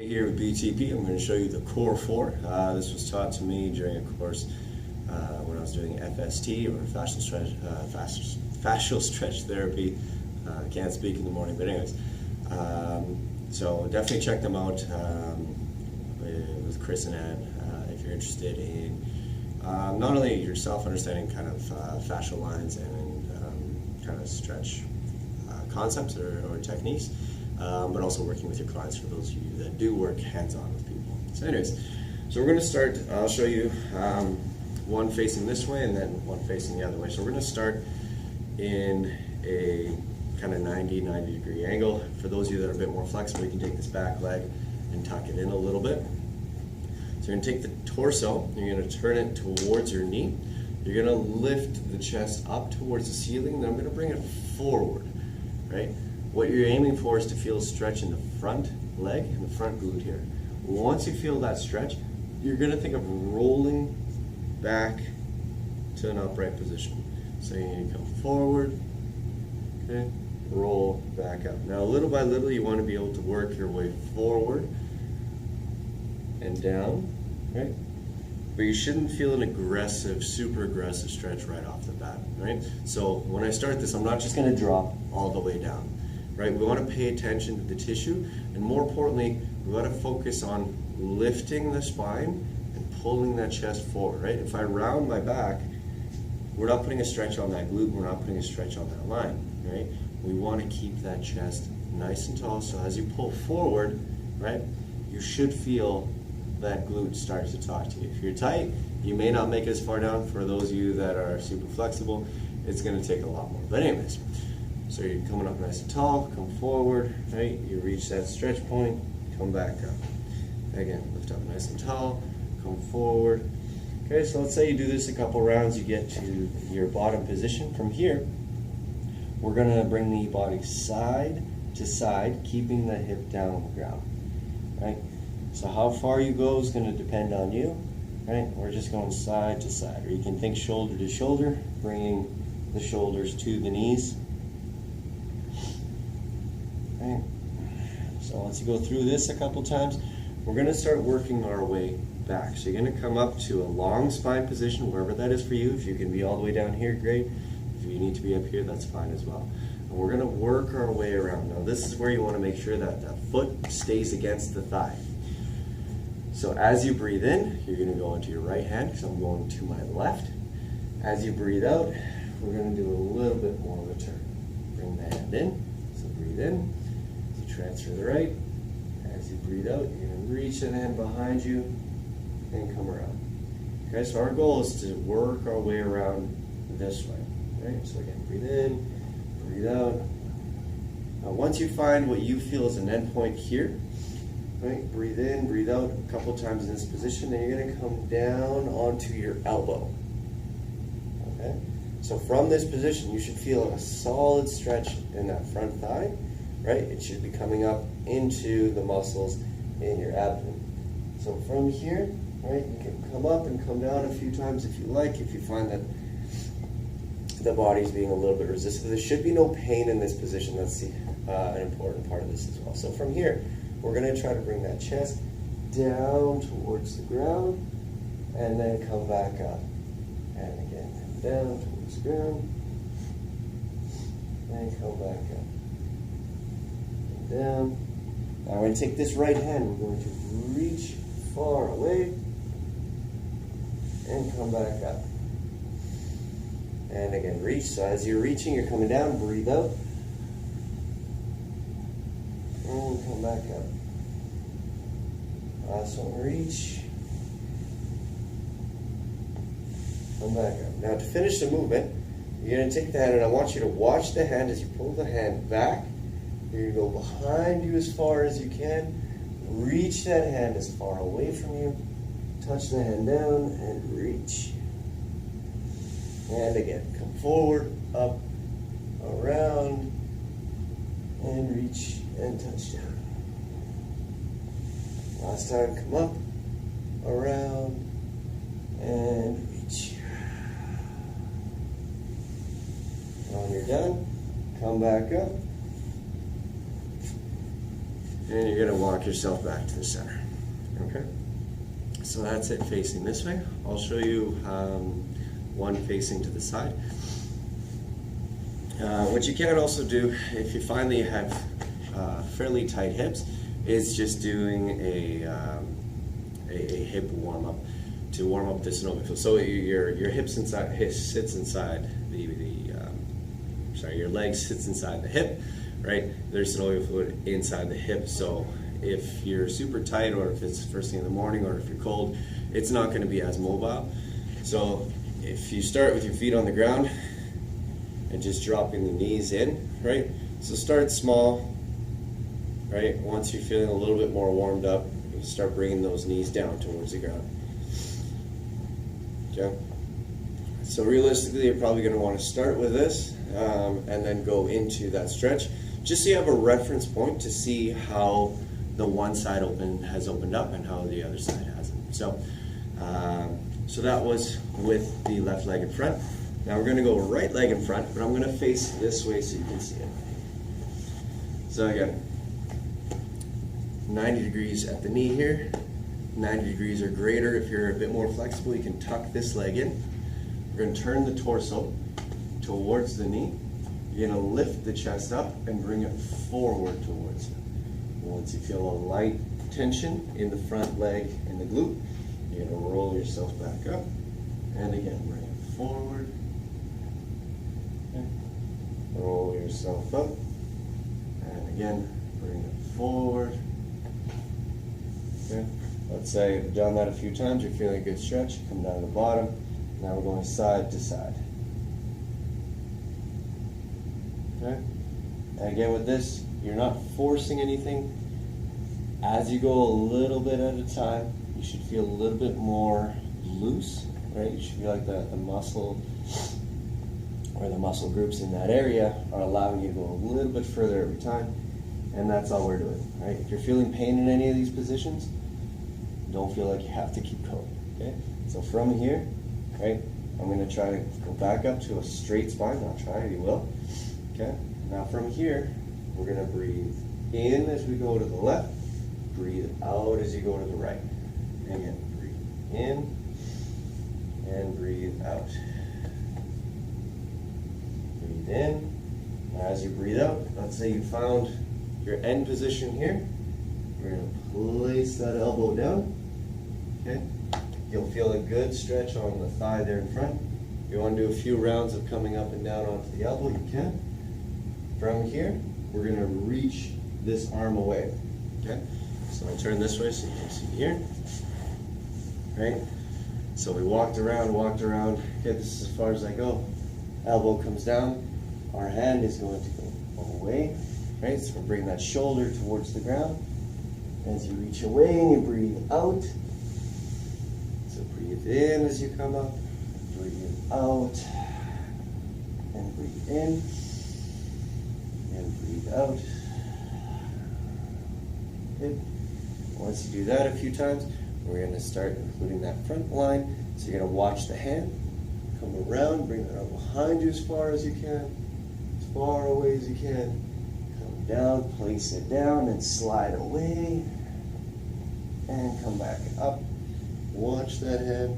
Here with BTP, I'm going to show you the Core 4. This was taught to me during a course when I was doing FST, or fascial stretch therapy. I can't speak in the morning, but anyways. So definitely check them out with Chris and Ann if you're interested in not only yourself understanding kind of fascial lines and kind of stretch concepts or techniques, but also working with your clients for those of you that do work hands-on with people. So anyways, so we're going to start, I'll show you one facing this way and then one facing the other way. So we're going to start in a kind of 90 degree angle. For those of you that are a bit more flexible, you can take this back leg and tuck it in a little bit. So you're going to take the torso, you're going to turn it towards your knee. You're going to lift the chest up towards the ceiling, and then I'm going to bring it forward, right? What you're aiming for is to feel a stretch in the front leg and the front glute here. Once you feel that stretch, you're going to think of rolling back to an upright position. So you need to come forward, okay, roll back up. Now little by little you want to be able to work your way forward and down, right? But you shouldn't feel an aggressive, super aggressive stretch right off the bat, right? So when I start this, I'm not just going to drop all the way down. Right? We want to pay attention to the tissue, and more importantly, we want to focus on lifting the spine and pulling that chest forward, right? If I round my back, we're not putting a stretch on that glute, we're not putting a stretch on that line, right? We want to keep that chest nice and tall, so as you pull forward, right, you should feel that glute start to talk to you. If you're tight, you may not make it as far down. For those of you that are super flexible, it's going to take a lot more. But anyways, so you're coming up nice and tall, come forward, right? You reach that stretch point, come back up. Again, lift up nice and tall, come forward. Okay, so let's say you do this a couple rounds, you get to your bottom position. From here, we're gonna bring the body side to side, keeping the hip down on the ground, right? So how far you go is gonna depend on you, right? We're just going side to side, or you can think shoulder to shoulder, bringing the shoulders to the knees. Right. So once you go through this a couple times, we're going to start working our way back. So you're going to come up to a long spine position, wherever that is for you. If you can be all the way down here, great. If you need to be up here, that's fine as well. And we're going to work our way around. Now this is where you want to make sure that that foot stays against the thigh. So as you breathe in, you're going to go into your right hand, because I'm going to my left. As you breathe out, we're going to do a little bit more of a turn. Bring the hand in. So breathe in. Transfer the right. As you breathe out, you're going to reach that hand behind you and come around. Okay, so our goal is to work our way around this way. Right? So again, breathe in, breathe out. Now once you find what you feel is an end point here, right? Breathe in, breathe out a couple times in this position, then you're going to come down onto your elbow. Okay? So from this position, you should feel a solid stretch in that front thigh. Right? It should be coming up into the muscles in your abdomen. So from here, right, you can come up and come down a few times if you like, if you find that the body's being a little bit resistant. There should be no pain in this position. That's an important part of this as well. So from here, we're going to try to bring that chest down towards the ground and then come back up. And again, down towards the ground and come back up. Down. Now we're going to take this right hand, we're going to reach far away and come back up. And again, reach. So as you're reaching, you're coming down, breathe out. And come back up. Last one, reach. Come back up. Now to finish the movement, you're going to take the hand, and I want you to watch the hand as you pull the hand back. You're going to go behind you as far as you can. Reach that hand as far away from you. Touch the hand down and reach. And again, come forward, up, around, and reach and touch down. Last time, come up, around, and reach. When you're done, come back up. and you're going to walk yourself back to the center. Okay? So that's it facing this way. I'll show you one facing to the side. What you can also do, if you find that you have fairly tight hips, is just doing a hip warm-up to warm up the synovial fluid. So your hips sits inside your leg sits inside the hip, right? There's synovial fluid inside the hip. So if you're super tight, or if it's first thing in the morning, or if you're cold, it's not going to be as mobile. So if you start with your feet on the ground and just dropping the knees in, right? So start small, right? Once you're feeling a little bit more warmed up, you start bringing those knees down towards the ground. Okay? So realistically, you're probably going to want to start with this and then go into that stretch, just so you have a reference point to see how the one side has opened up and how the other side hasn't. So, so that was with the left leg in front. Now we're going to go right leg in front, but I'm going to face this way so you can see it. So again, 90 degrees at the knee here, 90 degrees or greater. If you're a bit more flexible, you can tuck this leg in. We're going to turn the torso towards the knee. You're going to lift the chest up and bring it forward towards you. Once you feel a light tension in the front leg and the glute, you're going to roll yourself back up. And again, bring it forward. Okay. Roll yourself up. And again, bring it forward. Okay. Let's say you've done that a few times, you're feeling a good stretch, come down to the bottom. Now we're going side to side. Okay? And again with this, you're not forcing anything. As you go a little bit at a time, you should feel a little bit more loose, right? You should feel like the muscle or the muscle groups in that area are allowing you to go a little bit further every time. And that's all we're doing, right? If you're feeling pain in any of these positions, don't feel like you have to keep going, okay? So from here, right, I'm going to try to go back up to a straight spine. Not try, you will. Okay? Now from here, we're going to breathe in as we go to the left, breathe out as you go to the right. And again, breathe in and breathe out. Breathe in. Now as you breathe out, let's say you found your end position here. We're going to place that elbow down. Okay? You'll feel a good stretch on the thigh there in front. If you want to do a few rounds of coming up and down onto the elbow, you can. From here, we're going to reach this arm away. Okay? So I'll turn this way so you can see here. Right? So we walked around. Okay, this is as far as I go. Elbow comes down. Our hand is going to go away. Right? So we're bringing that shoulder towards the ground. As you reach away and you breathe out. So breathe in as you come up, breathe out, and breathe in, and breathe out. Okay. Once you do that a few times, we're going to start including that front line. So you're going to watch the hand, come around, bring that up behind you as far as you can, as far away as you can. Come down, place it down, and slide away, and come back up. Watch that head,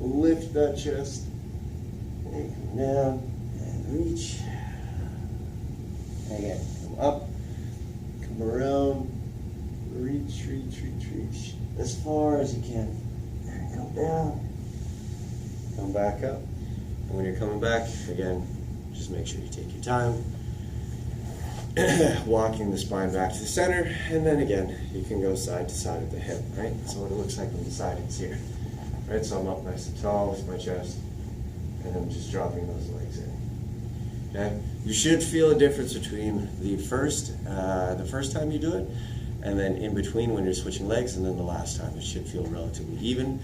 lift that chest, and come down, and reach. Again, come up, come around, reach, as far as you can. And come down, come back up. And when you're coming back, again, just make sure you take your time. Walking the spine back to the center, and then again, you can go side to side at the hip, right? So what it looks like on the side is here, right? So I'm up nice and tall with my chest, and I'm just dropping those legs in. Okay? You should feel a difference between the first time you do it, and then in between when you're switching legs, and then the last time. It should feel relatively even.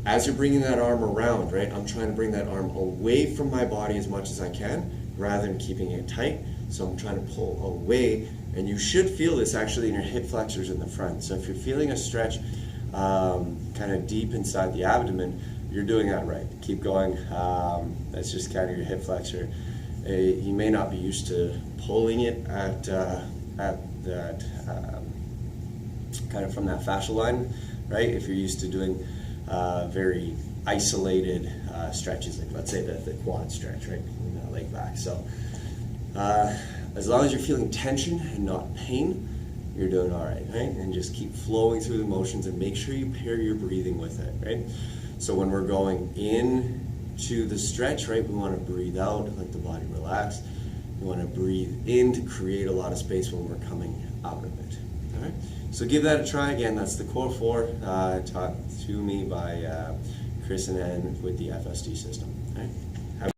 As you're bringing that arm around, right? I'm trying to bring that arm away from my body as much as I can, rather than keeping it tight. So I'm trying to pull away, and you should feel this actually in your hip flexors in the front. So if you're feeling a stretch kind of deep inside the abdomen, you're doing that right. Keep going. That's just kind of your hip flexor. You may not be used to pulling it at that kind of from that fascial line, right? If you're used to doing very isolated stretches, like let's say the quad stretch, right? Leg back. So as long as you're feeling tension and not pain, you're doing all right, right? And just keep flowing through the motions and make sure you pair your breathing with it, right? So when we're going in to the stretch, right, we want to breathe out, let the body relax. We want to breathe in to create a lot of space when we're coming out of it. All right? So give that a try. Again, that's the Core 4 taught to me by Chris and Ann with the FST system. All right?